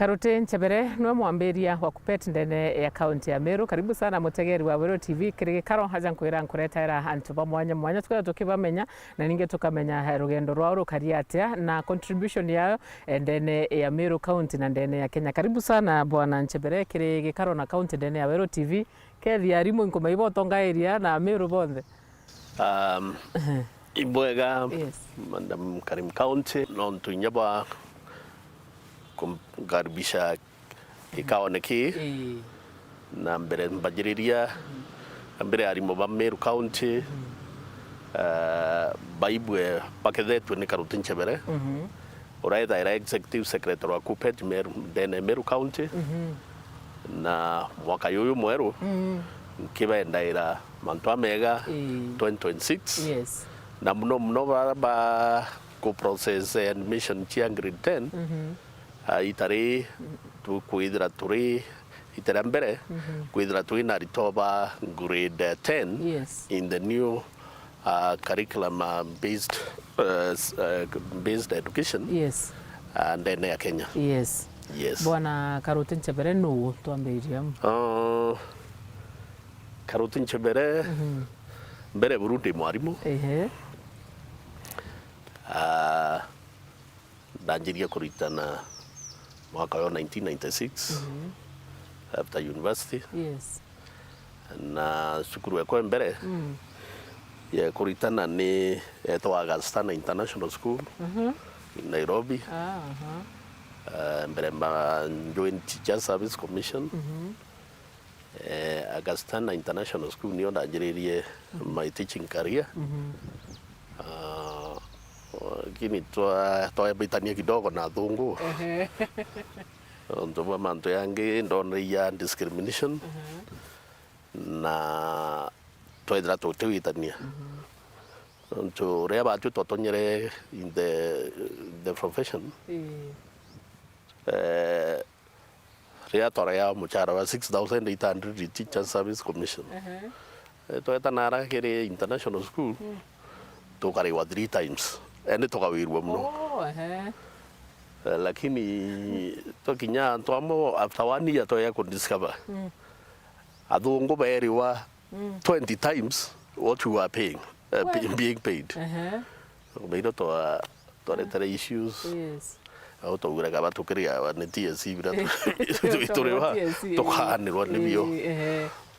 KARUTI NCHEBERE nwe mwambiria wa KUPPET ndene ya kaunti ya Meru. Karibu sana mutegeri wa MERU TV. Gikaro haja nkwira nkuretera antu ba mwanya mwanya twira tukibamenya na ninge tukamenya rugendo rwao rukari atia na contribution yao ndene ya Meru County na ndene ya Kenya. Karibu sana bwana NCHEBERE kiri Gikaro na kaunti ndene ya MERU TV. Kethi arimu nkoma ibo tonga area na Meru bonde. Ibwega Madam Karim County non tunyaba kumkaribisha kikao niki na mbere mbajiriria mbere arimo ba Meru County baibwe pakethu ni KARUTI NCHEBERE uraitha era executive secretary wa KUPPET Meru County na mwaka yuyu mweru kibendaira mantu mega 2026 yes na mno ba ku process admission chia grade 10 itare tu kuidra turi itara mbere kuidra tu ina ritoba grade 10 yes in the new curriculum based education yes and then ya Kenya yes bwana KARUTI NCHEBERE no tuambiria KARUTI NCHEBERE mbere Burundi mwarimu ndanjiria kuritana mwaka wa 1996 after university yes na shukuru yako mbere ya kuritana ni etwa Augustana International School in Nairobi mbere ma Joint Teacher Service Commission Augustana International School niyo ndanjiririe my teaching career kini toa bitania kidogo na thungu ndo manto yange ndona ya discrimination na toedra totewitania ndo reba tu totonyere in the profession rea torea muchara wa 6,800 Teacher Service Commission toeta nara kere international school tokariwa 3 times ene tokawirwa mno lakini tokinya twamo after 1 year toya ku discover athungu beriwa 20 times what you are paying being paid beiro to retire issues yes auto ura gaba tukiria wa netia sibira turewa tokanirwa nibio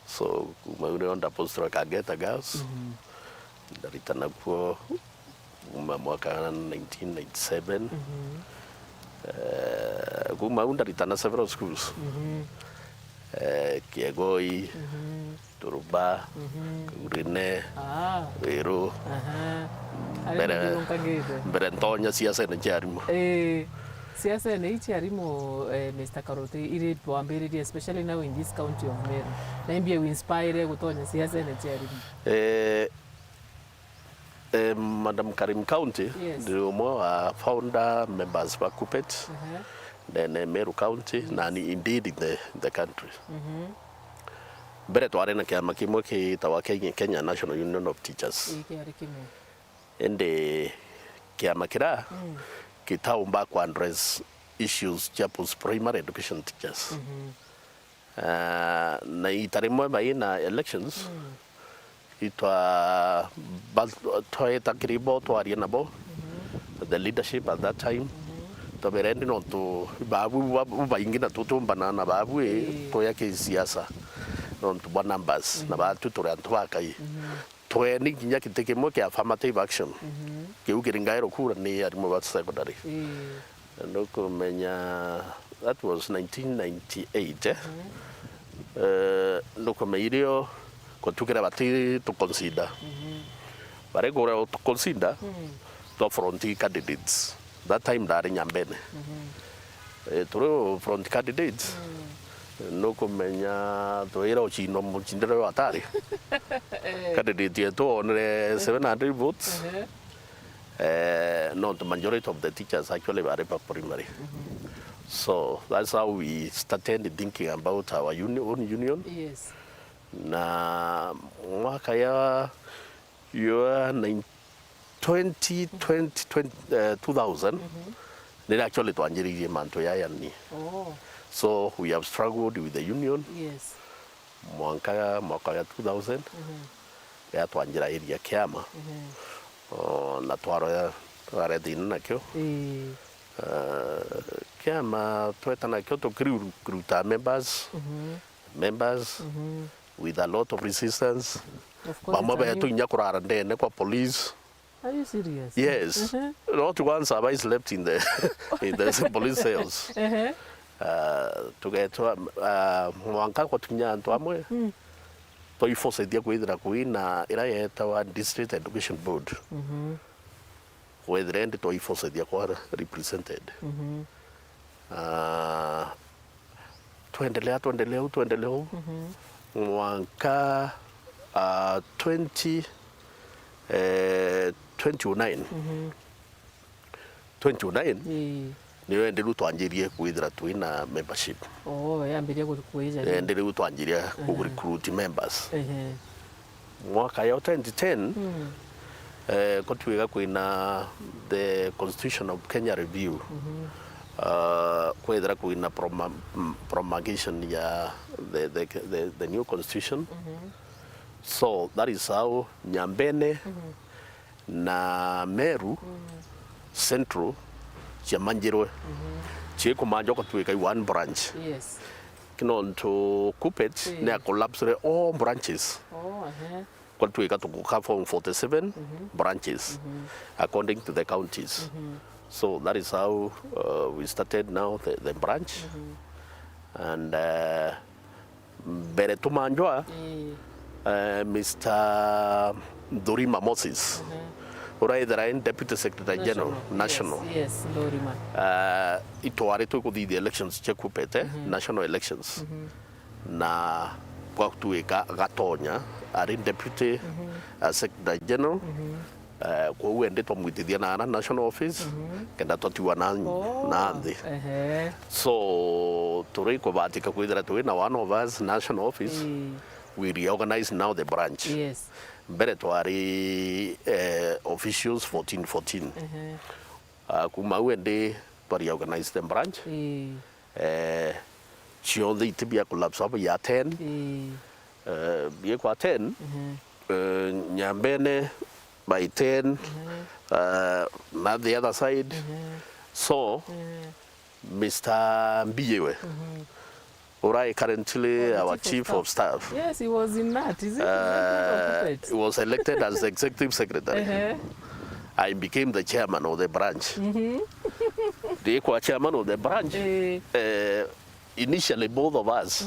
so maure onda postura kageta gas daritana kwa mwaka 1997 kuma unda ritana several schools Kiegoi Turuba Urine Meru Berentonya siasa na jarimo siasa na ichiarimo Mr. KARUTI ili tuambiririe especially now in this county of Meru na mbia we inspire gutonya siasa na jarimo Madam Karim County ndio umwe founder members wa KUPPET then Meru County na ni indeed in the country bere tware na kiama kimwe kitawa Kenya National Union of Teachers ende kiama kira kitaumba kwa address issues cha post primary education teachers na itarimo baina elections itwa toeta kribo twaria nabo the leadership at that time to berendi no to babu baingina tutumbana na babu to yake siasa no to ba numbers na ba tutura ntwakai to eni kinya kitekemo ke affirmative action ke ukiringairo kura ni arimo ba secondary no kumenya that was 1998 no kumeirio ko tukira bati to consider bare go to consider to front candidates that time dari nyambene to front candidates no kumenya to era ochino muchindero atari candidate to on 700 votes not the majority of the teachers actually were primary so that's how we started thinking about our own union yes na mwaka ya 2000 Then actually twanjiririe manto ya yani. Oh. So we have struggled with the union. Yes. Mwaka ya 2000. Ya twanjira area kiama. Na twaro ya thina nakyo. Kiama twetana kyo to recruit members with a lot of resistance. Mama betu inya kurara ndene kwa police. Are you serious? Yes. Not once have I slept in the police cells. To get mwanka kwa tunya antu amwe. To ifose dia kwithira kuina ira yetawa district education board. Whether end to ifose dia kwa represented. Tuendelea mwanka 29 niyo enderu twanjirie kwithira twina membership. Yambirie kuiza. Enderu twanjirie ku recruit members. Mwaka ya 2010 ko twiga kwina the Constitution of Kenya review. Kwithira kwina promulgation ya the new constitution. So that is how Nyambene na Meru Central chiamanjirwe chikumanjo ko twika one branch. Yes. Kino to KUPPET ne collapse all branches. Ko twika to go from 47 branches according to the counties. So that is how we started now the branch. And bere tumanjwa Mr. Dorima Moses, the Deputy Secretary General, National. Yes, Dorima. Itoare to the elections, KUPPET, national elections. Na kwa tuweka gatonya, ari Deputy Secretary General. Kwa uende to mwitithia na national office, kenda totiwa na nthi. So turi ko batika kwithira twina one of us national office. We reorganize now the branch. Yes. Mbere twari officials 14. Kuma uende to reorganize the branch. Chionde itibia collapse up ya 10. Bie kwa 10. Nyambene by 10. Na the other side. So Mr. Mbiyewe. Orai currently our chief of staff. Yes, he was in that. Is it? He was elected as the executive secretary. I became the chairman of the branch. The chairman of the branch. Initially, both of us,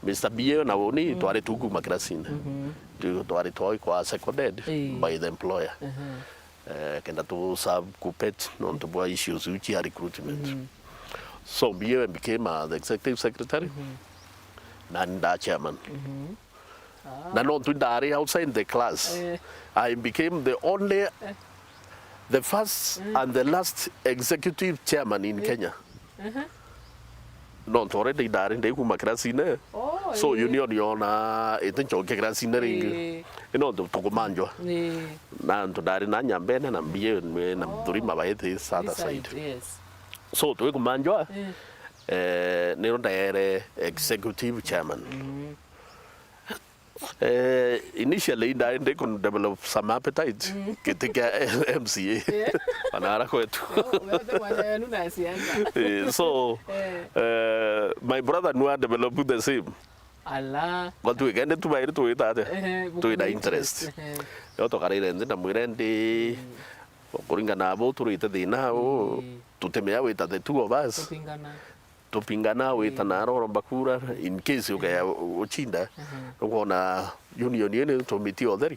Mr. Biyo na Woni, twari tuku makrasina. Twari toi kwa seconded by the employer. Kenda tu serve KUPPET non to boy issues uchi recruitment. So Biyo became the executive secretary. Nanda chairman. Nanon to dari outside the class. I became the first and the last executive chairman in Kenya. Non tore de dari de ku makrasina. So union yona etencho ke krasina ring. To kumanjo. Na to dari na Nyambene na Biyo na Dorima ba ete sada side. Yes. So to kumanjo nero daere executive chairman. Initially they could develop some appetite ketika MCA anara kwetu. So my brother knew I developed the same. Allah. But we get to buy to it to the interest. Yo to kare rende na mwirende kuringa na abo to ita dina o tutemea with the two of us. Tupingana with an arrow bakura in case you get uchinda na union yene to meet you there.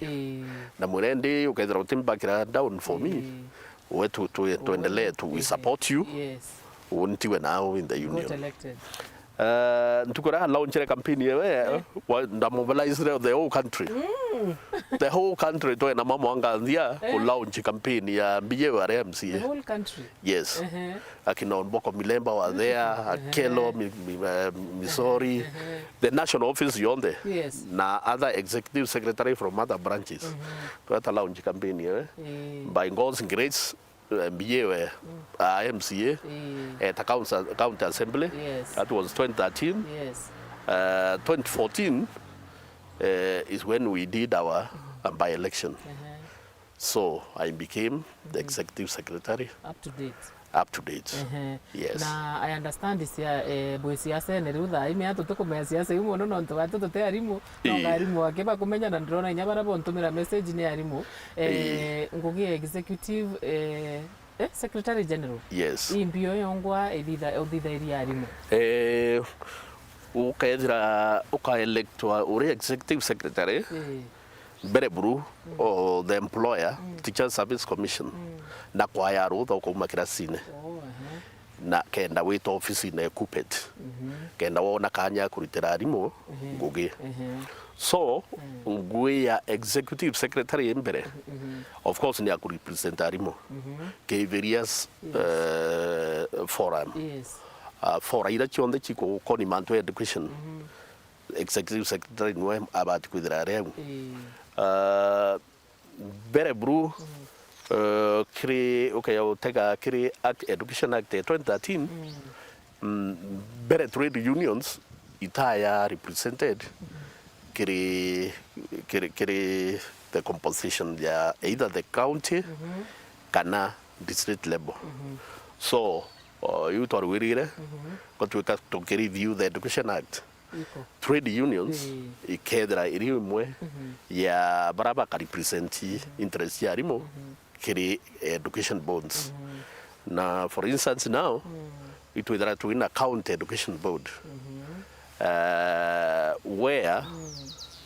Na mwirende you get rotin bakira down for me. We to endelea to support you. Yes. Untiwe now in the union. Got elected. Tukura launch a campaign here. Mobilize the whole country. The whole country to na mama angalia ku launch campaign ya Biyewa MCA. The whole country. Yes. Akina Onboko Milemba were there, Akelo, Missouri. The national office yonde. Yes. Na other executive secretary from other branches. To launch campaign here. By God's grace MBA MCA at a county assembly. Yes. That was 2013. Yes. 2014 is when we did our by-election. So I became the executive secretary. Up to date. Up to date. Yes. Na I understand this boy siasa ne rutha ime atu tukumenya siasa imo no nto watu tote arimu no arimu akeba kumenya na ndrona nyabara bontumira message ni arimu ngugi executive secretary general. Yes. Imbio yongwa editha iri arimu. Uka-electwa uri executive secretary. MERU or the employer Teacher Service Commission na kwa ya rutha ukuma kirasine na kenda wita office na KUPPET kenda wona kanya kurutira arimu ngugi so ngui ya executive secretary mbere of course ni akurepresent arimu ke various forum for ira chonde chiko koni manto education executive secretary nwe abati kwithira reu MERU kiri Education Act 2013 trade unions itaya represented kiri the composition ya either the county kana district level so you to wirire but we got to review the Education Act. Trade unions ikedra iri imwe ya baraba ka represent interest ya rimo kiri education bonds na for instance now it will that in a county education board where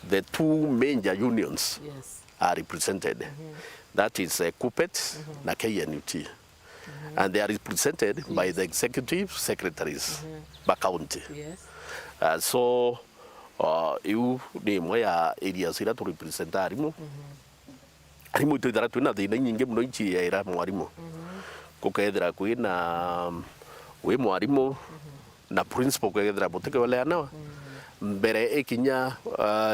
the two major unions are represented that is KUPPET na KNUT and they are represented by the executive secretaries by county. So you name ya areas ira to represent arimu arimu to dara tuna de nyinge muno ichi ya ira mwarimu kukethera kwina we mwarimu na principal kukethera boteke wale ana mbere ekinya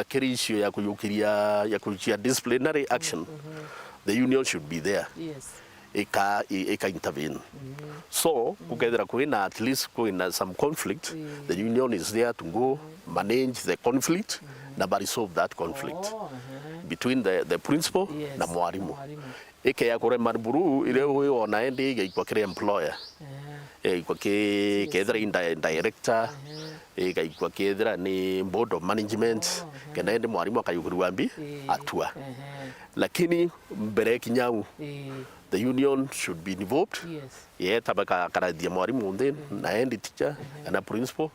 kirisio ya kuyukiria disciplinary action the union should be there. Eka intervene. So, kukethera kuina at least kuina some conflict, the union is there to go manage the conflict na resolve that conflict between the principal na mwarimu. Eke ya kure mariburu ile we ona ende ika kire employer. Ika kethera director, ika kethera ni board of management, kena ende mwarimu akayuguriwa mbi atua. Lakini mbere kinyau the union should be involved. Tabaka karadia mwarimu then na end teacher and a principal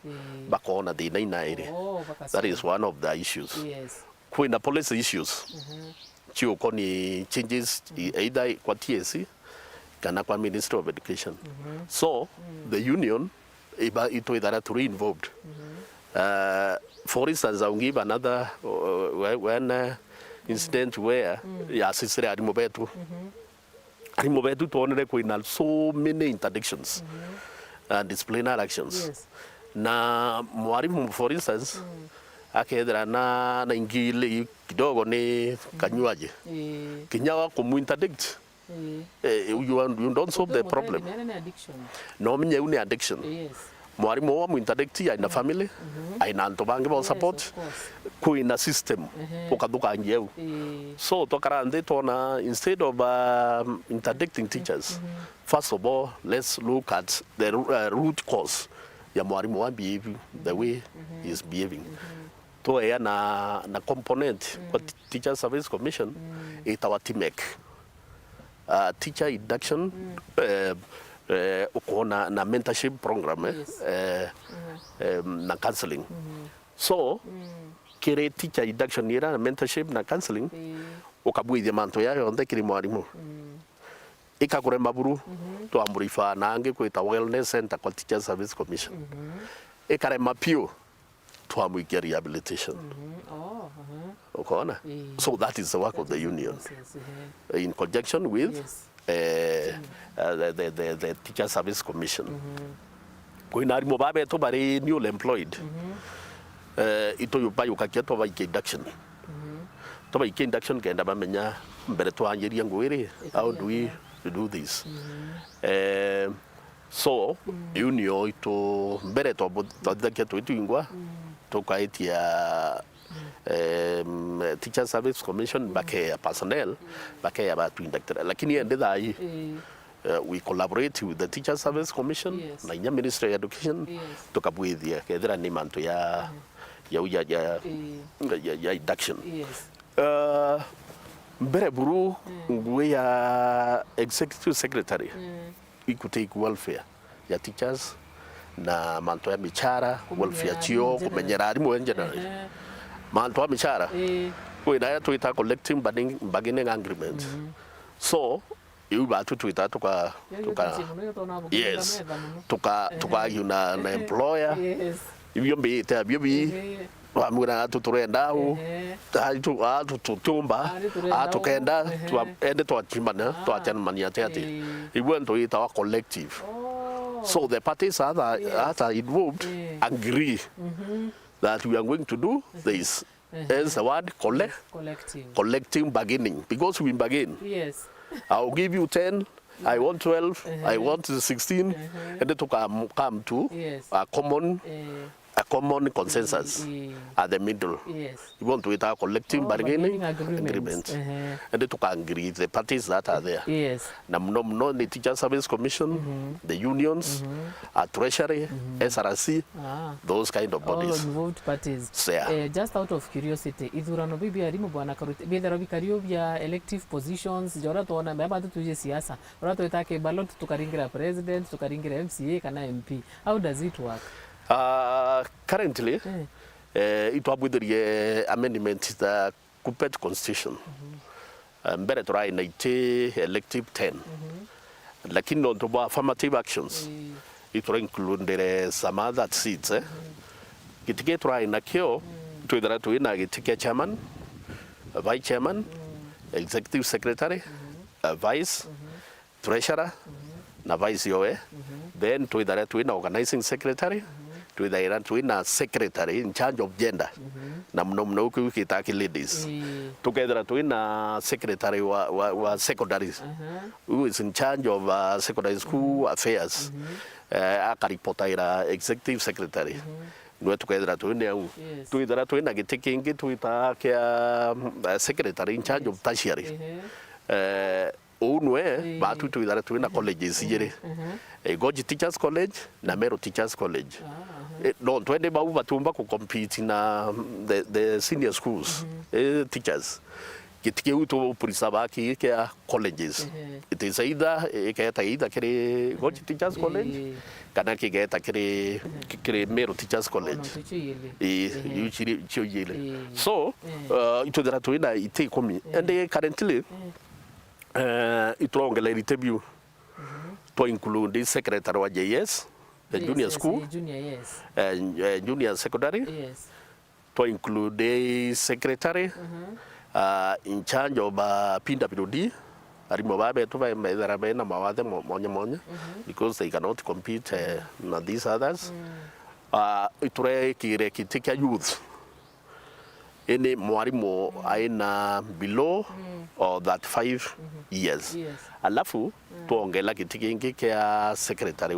bakona de na ire. That is one of the issues. Kuna policy issues. Chio koni changes either kwa TSC kana kwa Ministry of Education. So the union ito idara to be involved. For instance, I'll give another one incident where sisire arimu betu tuonere kuina so many interdictions and disciplinary actions. Na mwarimu for instance akethera na ingile kidogo ni kanywaje kinyawa kumu interdict you don't solve the problem. No minye une addiction. Mwarimu wa mu interdict ya ina family aina anto bangi ba support kuina system ukaduka njeu so tokarande tona instead of interdicting teachers first of all let's look at the root cause ya mwarimu wa behave the way he is behaving to ya na component kwa Teacher Service Commission itawa TMEC teacher induction ukona na mentorship program na counseling so kire teacher induction ira na mentorship na counseling ukabuithia manto yayo onthe kiri mwarimu ikakure maburu to amburifa na ange kwita wellness center kwa Teacher Service Commission ikare mapio to amuikia rehabilitation ukona so that is the work of the union in conjunction with the Teacher Service Commission. Kuina arimu babe to bari newly employed. Ito yupa yukakia to ba induction. To ba induction kenda bamenya mbere to anjeria ngwiri how do we to do this. So unio ito mbere to twathike twitwingwa tukaitia Teacher Service Commission bake personnel bake abatu inducted lakini ende thai we collaborate with the Teacher Service Commission na inya Ministry of Education tukabwithia kethira ni mantu ya induction mbere buru ngwe ya executive secretary ikutake welfare ya teachers na mantu ya michara welfare chio kumenyera arimu en general mantu ya michara kwina ya tuita collecting bargaining agreement so yu batu tuita tuka yes tuka yuna na employer ibyo mbite byobi wamura tuturenda u tutumba tukenda ende twachimana twachanmania tete ibwen tuita wa collective so the parties are involved agree that we are going to do this is the word collecting bargaining because we bargain. Yes. I'll give you 10, I want 12, I want 16, and then to come to a common consensus at the middle. Yes. You want to it a collective bargaining agreement. And then to agree the parties that are there. Yes. No, the Teacher Service Commission, the unions, Treasury, SRC, those kind of bodies. All involved parties. Just out of curiosity, ithurano bibi arimu bwana Karuti bithero bikario bya elective positions jora tuona mbaba tuje siasa ora tuitake ballot tukaringira president tukaringira MCA kana MP. How does it work? Currently, it was with the amendment the KUPPET Constitution. Mbere turai na ite elective 10. Lakini no to affirmative actions. It will include some other seats. Kitike turai na kio tuidara tuina kitike chairman, vice chairman, executive secretary, vice, treasurer, na vice yoe. Then tuidara tuina organizing secretary. Tuina secretary in charge of gender na mno kitaki ladies together tuina secretary wa secondary who is in charge of secondary school affairs akaripota ira executive secretary no together tuina gitikingi tuita kia secretary in charge of tertiary unwe batu tuina colleges yere Goji Teachers College na MERU Teachers College. No, twende batumba ku compete na the senior schools teachers. Kitike uto purisabaki ke colleges. It is either kere Goji Teachers College kana kigeta kere MERU Teachers College. Usually chiyele. So, ito dara twina ite komi. And currently itongela interview to include the secretary of JS, the junior school, and junior secondary, to include the secretary in charge of PWD, because they cannot compete with these others. It will youth. Any mwarimu aina below or that 5 years. Alafu tuongela kitikingi kia secretary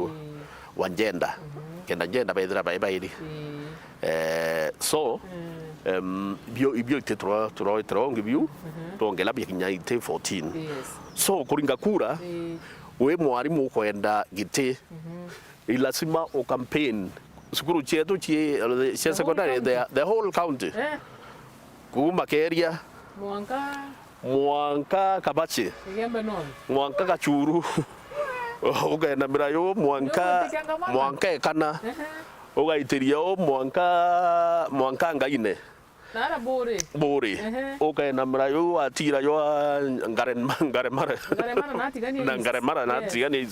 wa gender. Kenda gender baidra baibaidi. So ibyo trongi view tuongela bikinya ite 14. So kuringa kura we mwarimu kwenda gite ilasima o campaign sukuru chetu chi secondary the whole county. Kuma keria Mwanka Kabachi Mwanka Kachuru ukaenda mirayo Mwanka Ekana ukaitirio Mwanka Ngaine Bore ukaenda mirayo atira yo Ngaremara natigani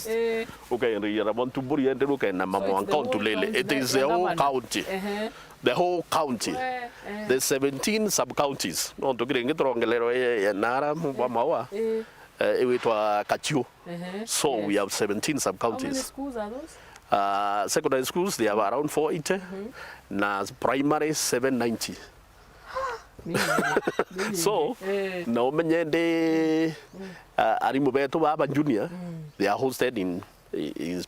ukaenda Montuburi ende ukaenda Mwanka Ontulele. It is the whole county. The whole county, the 17 sub-counties. No, to get it Nara, Mamawa, Kachu. So we have 17 sub-counties. How many schools are those? Secondary schools, they have around 480. Now primary 790. So no menyende arimu betu baba junior they are hosted in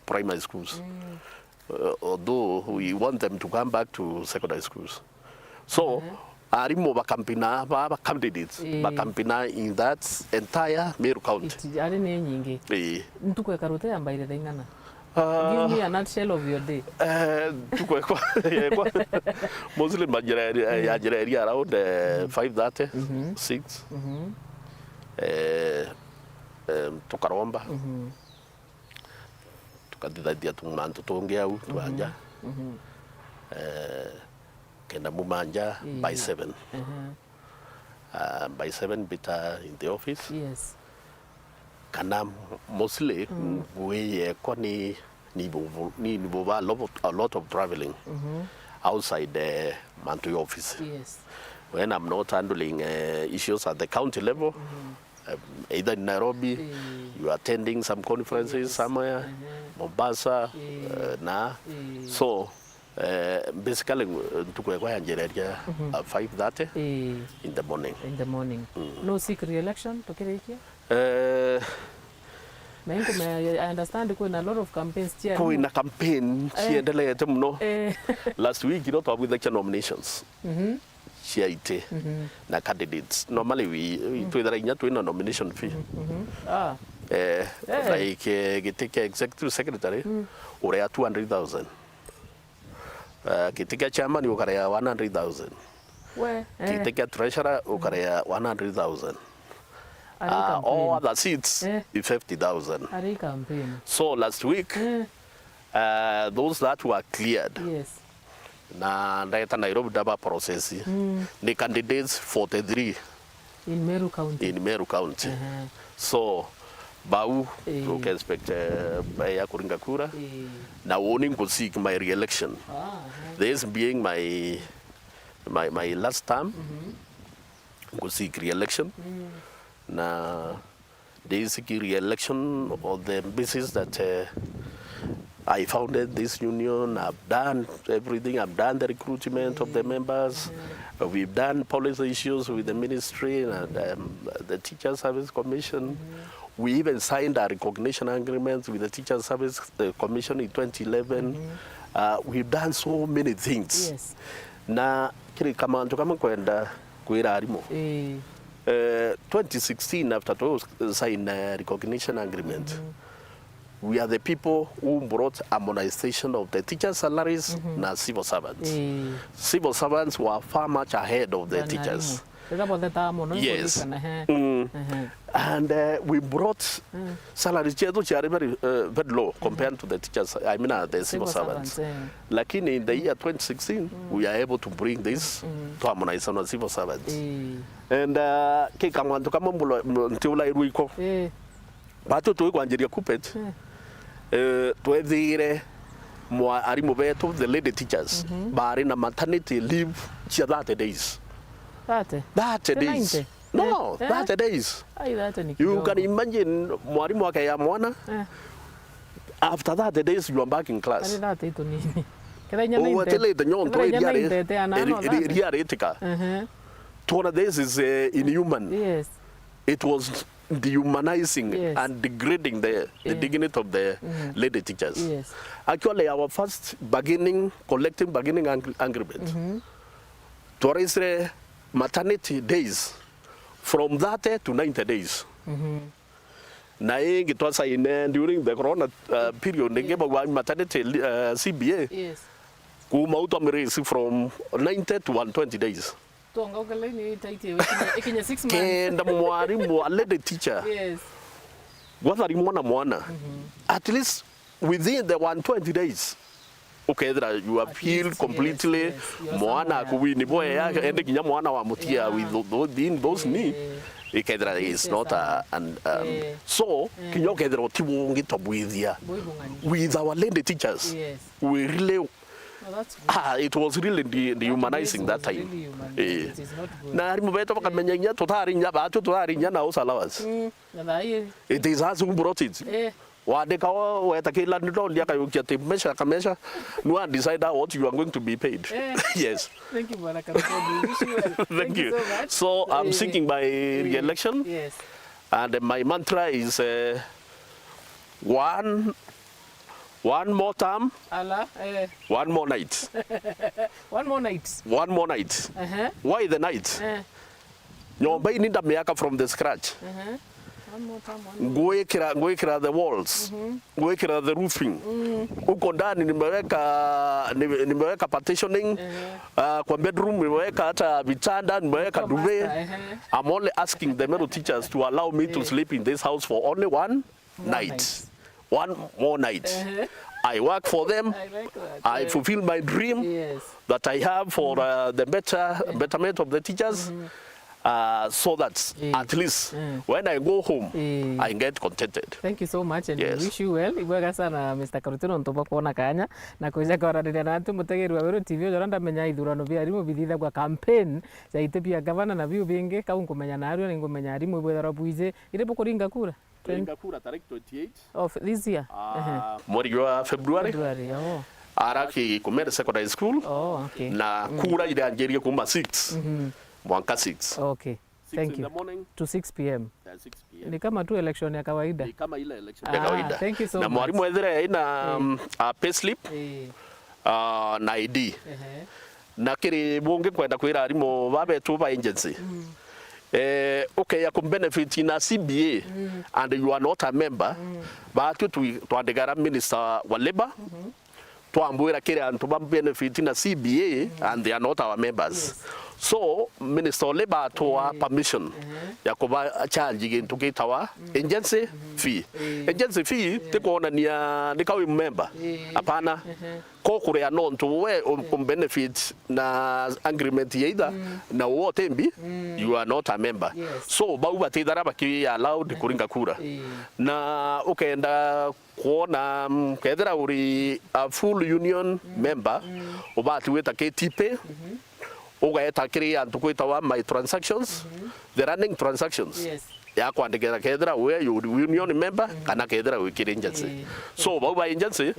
primary schools. Although we want them to come back to secondary schools. So arimu bakampina baba candidates bakampina in that entire Meru County. Ari ne nyingi. Ntukwe KARUTI ambaire daingana. Give me a nutshell of your day. Tukwe kwa mostly majireri around 5:30, 6. Tukaromba. Tukadidhadia tumantu tuongea au tuanja. Kenda mumanja by 7. By 7 bita in the office. Yes. Kana mostly we koni ni a lot of traveling outside the Mantu office. Yes. When I'm not handling issues at the county level, either in Nairobi, you are attending some conferences somewhere, Mombasa, so basically tukwe kwa njeraria 5:30 in the morning. In the morning. No seek re-election tokirikia? I understand there are a lot of campaigns here. Kuna campaign siendelete mno. Last week with election nominations. Chiaite na candidates. Normally we to a nomination fee. Like get executive secretary or 200,000. Get chairman you got 100,000. Where? Get treasurer you got 100,000. All other seats is 50,000. So last week, those that were cleared, yes, na ndaita Nairobi daba process, the candidates 43 in Meru County. In Meru County. So bau you can expect ya kuringa kura na warning to seek my re-election. This being my last term, to seek re-election. Na this re-election on the basis that I founded this union, I've done everything, I've done the recruitment of the members, we've done policy issues with the ministry and the Teacher Service Commission. We even signed a recognition agreement with the Teacher Service Commission in 2011. We've done so many things. Yes. Na kiri kama kwenda kuira arimo. 2016, after those signed a recognition agreement, we are the people who brought harmonization of the teachers' salaries and civil servants. Civil servants were far much ahead of the teachers. Yes. And we brought salaries very low compared to the teachers, I mean the civil servants. Like in the year 2016, we are able to bring this to harmonize on the civil servants. And kikamantu kama mtula iruiko. Batu tuwe kwanjiria KUPPET. Tuwezire mwa arimu betu the lady teachers. Bari na maternity leave chia 30 days. 30 days. No, 30 days. You can imagine mwarimu wake ya mwana. After 30 days you are back in class. This is inhuman. Yes. It was dehumanizing and degrading the dignity of the lady teachers. Yes. Actually, our first collective bargaining agreement, to raise maternity days from 30 to 90 days. It was during the corona period, they gave a maternity CBA. Yes. From 90 to 120 days. Kenda mwarimu a lady teacher. Yes. At least within the 120 days. Okay, that you have healed completely. Mwana kuwini boy ende kinya mwana wa mutia with those needs. Kedra is not so kinyo kedra tiwongi tobwithia with our lady teachers. Yes. We really it was really dehumanizing that time. It is not good. Na rimubeto bakamenya totari nya batu totari nya na osalawas. It is us who brought it. Wadeka weta kila ndio kayukia tape measure kamesha. No one decide what you are going to be paid. Yes. Thank you, Bwana Karuti. Thank you. So much. So I'm seeking my re-election. Yes. And my mantra is one more term, one more night. One more night. One more night. Why the night? Nyomba ininda miaka from the scratch. One more time. Ngwekira the walls. Ngwekira the roofing. Uko ndani nimeweka partitioning. Kwa bedroom nimeweka hata vitanda, nimeweka duvet. I'm only asking the MERU teachers to allow me to sleep in this house for only one night. One more night. I work for them. I like that. I fulfill my dream that I have for the betterment of the teachers. So that at least when I go home, I get contented. Thank you so much and we wish you well. Ibwega sana Mr. Karuti nontoba kuona kanya na kuja kwaranira na antu mutegeri wa MERU TV joranda menya ithurano bia arimu bithitha kwa campaign ya itebia governor na biu bingi kaungumenya na ario ningumenya arimu ibwethara buije ire bukuringa kura. Kuringa kura tarehe 28 of this year. Mwezi wa February. Araki Kumere Secondary School. Okay. Na kura ile angeria kuma 6. Mwanka 6. Okay. Thank you. To 6 p.m. Yeah, 6 p.m. Ni kama tu election ya kawaida. Ni kama ile election ya kawaida. Thank you so much. Na mwalimu ethera ina payslip na ID. Na kiri bunge kwenda kwira arimu babetu ba agency. Okay, ya benefit na CBA and you are not a member, but to andegara minister wa labor to ambuira kire antu ba benefit na CBA and they are not our members. So minister of labor to permission ya kuba charge into kitawa agency fee. Agency fee tekuona ni kawi member. Hapana. Ko kurea non to we benefit na agreement either na wote mbi you are not a member. So bauba tidara baki allowed kuringa kura. Na ukaenda kuona kedera uri a full union member ubati weta KTP ugaeta kiri antu kwitawa my transactions the running transactions ya kwandikira kedera we you union member kana kedera we kiri agency so bauba agency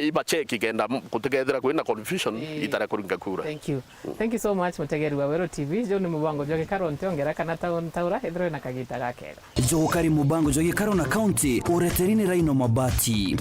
iba check igenda kutegedera kwina confusion itara kuringa kura. Thank you so much mutegeri wa MERU TV jo ni mubango jo Gikaro ntiongera kana taura ethro na kagita gakega jo kari mubango jo Gikaro na Kaunti ureterini raino mabati.